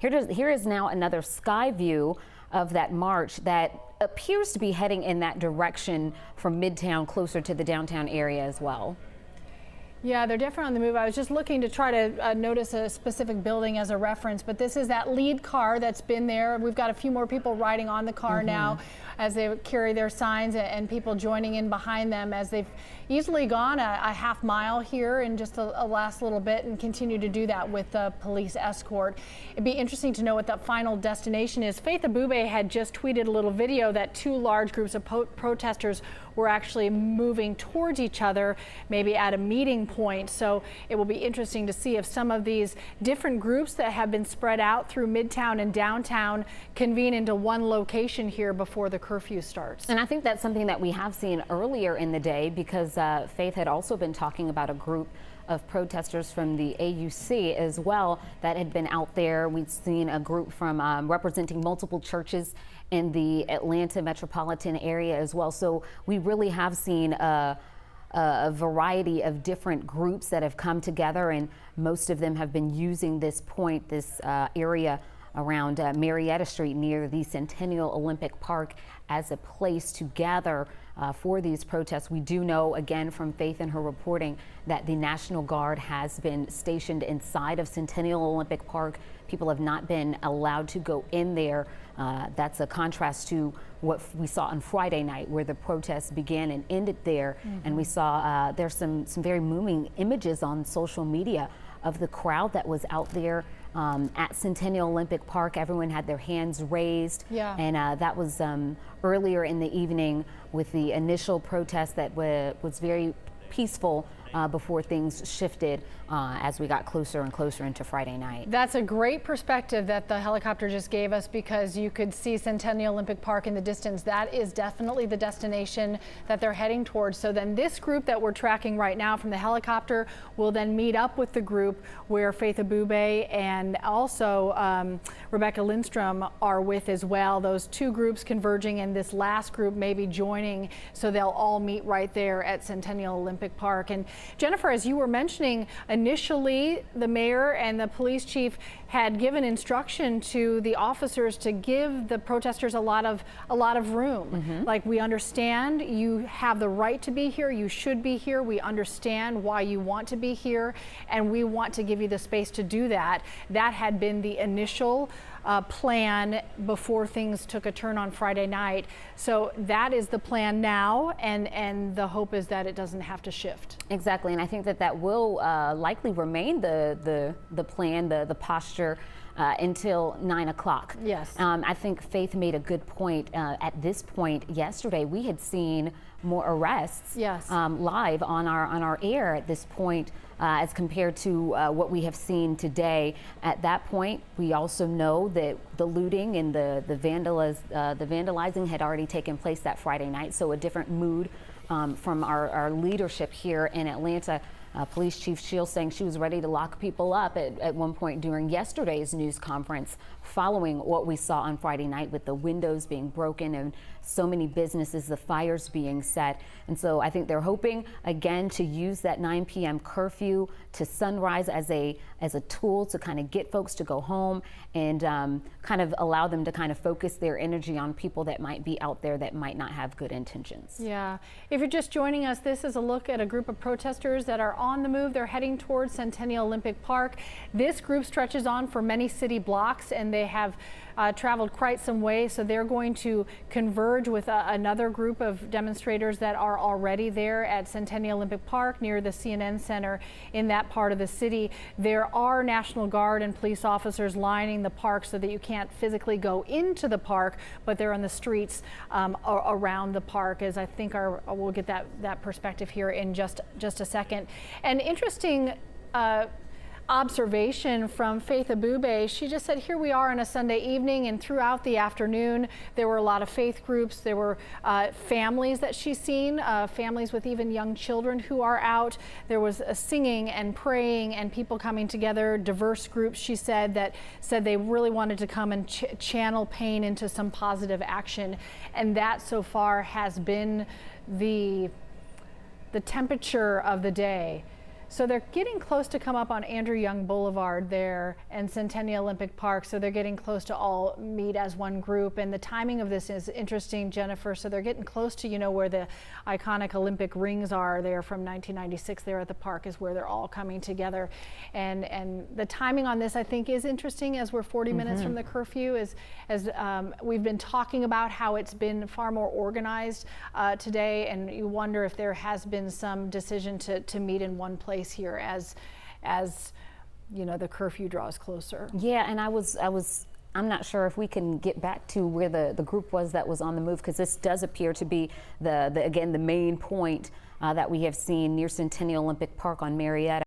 Here is now another sky view of that march that appears to be heading in that direction from Midtown, closer to the downtown area as well. Yeah, they're definitely on the move. I was just looking to try to notice a specific building as a reference, but this is that lead car that's been there. We've got a few more people riding on the car now as they carry their signs, and people joining in behind them as they've easily gone a half mile here in just a last little bit and continue to do that with the police escort. It'd be interesting to know what that final destination is. Faith Abube had just tweeted a little video that two large groups of protesters were actually moving towards each other, maybe at a meeting point. So it will be interesting to see if some of these different groups that have been spread out through Midtown and downtown convene into one location here before the curfew starts. And I think that's something that we have seen earlier in the day, because Faith had also been talking about a group of protesters from the AUC as well that had been out there. We've seen a group from representing multiple churches in the Atlanta metropolitan area as well. So we really have seen a variety of different groups that have come together, and most of them have been using this point, this area around Marietta Street near the Centennial Olympic Park as a place to gather for these protests. We do know, again, from Faith and her reporting, that the National Guard has been stationed inside of Centennial Olympic Park. People have not been allowed to go in there. That's a contrast to what we saw on Friday night, where the protests began and ended there. And we saw there's some very moving images on social media of the crowd that was out there at Centennial Olympic Park. Everyone had their hands raised. Yeah. And that was earlier in the evening, with the initial protest that was very peaceful before things shifted as we got closer and closer into Friday night. That's a great perspective that the helicopter just gave us, because you could see Centennial Olympic Park in the distance. That is definitely the destination that they're heading towards. So then this group that we're tracking right now from the helicopter will then meet up with the group where Faith Abube and also Rebecca Lindstrom are with as well. Those two groups converging, and this last group maybe joining, so they'll all meet right there at Centennial Olympic Park. And Jennifer, as you were mentioning, initially the mayor and the police chief had given instruction to the officers to give the protesters a lot of room. Like, we understand you have the right to be here, you should be here, we understand why you want to be here, and we want to give you the space to do that. That had been the initial plan before things took a turn on Friday night. So that is the plan now, and the hope is that it doesn't have to shift. Exactly, and I think that will likely remain the plan, the posture until 9 o'clock. Yes. I think Faith made a good point. At this point yesterday, we had seen more arrests. Yes. Live on our air at this point, as compared to what we have seen today. At that point, we also know that the looting and the vandalizing had already taken place that Friday night. So a different mood from our leadership here in Atlanta. Police Chief Shields saying she was ready to lock people up at one point during yesterday's news conference, following what we saw on Friday night with the windows being broken and so many businesses, the fires being set. And so I think they're hoping, again, to use that 9 p.m. curfew to sunrise as a tool to kind of get folks to go home and kind of allow them to kind of focus their energy on people that might be out there that might not have good intentions. Yeah. If you're just joining us, this is a look at a group of protesters that are on the move. They're heading towards Centennial Olympic Park. This group stretches on for many city blocks, and they have traveled quite some way, so they're going to converge with another group of demonstrators that are already there at Centennial Olympic Park near the CNN Center in that part of the city. There are National Guard and police officers lining the park so that you can't physically go into the park, but they're on the streets around the park, as I think we'll get that perspective here in just a second. An interesting observation from Faith Abube. She just said, here we are on a Sunday evening, and throughout the afternoon there were a lot of faith groups. There were families that she's seen, families with even young children who are out. There was singing and praying and people coming together, diverse groups, she said, that said they really wanted to come and channel pain into some positive action. And that so far has been the temperature of the day. So they're getting close to come up on Andrew Young Boulevard there and Centennial Olympic Park. So they're getting close to all meet as one group. And the timing of this is interesting, Jennifer. So they're getting close to, where the iconic Olympic rings are there from 1996 there at the park is where they're all coming together. And the timing on this, I think, is interesting as we're 40 minutes from the curfew. As we've been talking about how it's been far more organized today. And you wonder if there has been some decision to meet in one place here as the curfew draws closer. Yeah, and I'm not sure if we can get back to where the group was that was on the move, because this does appear to be again the main point that we have seen near Centennial Olympic Park on Marietta.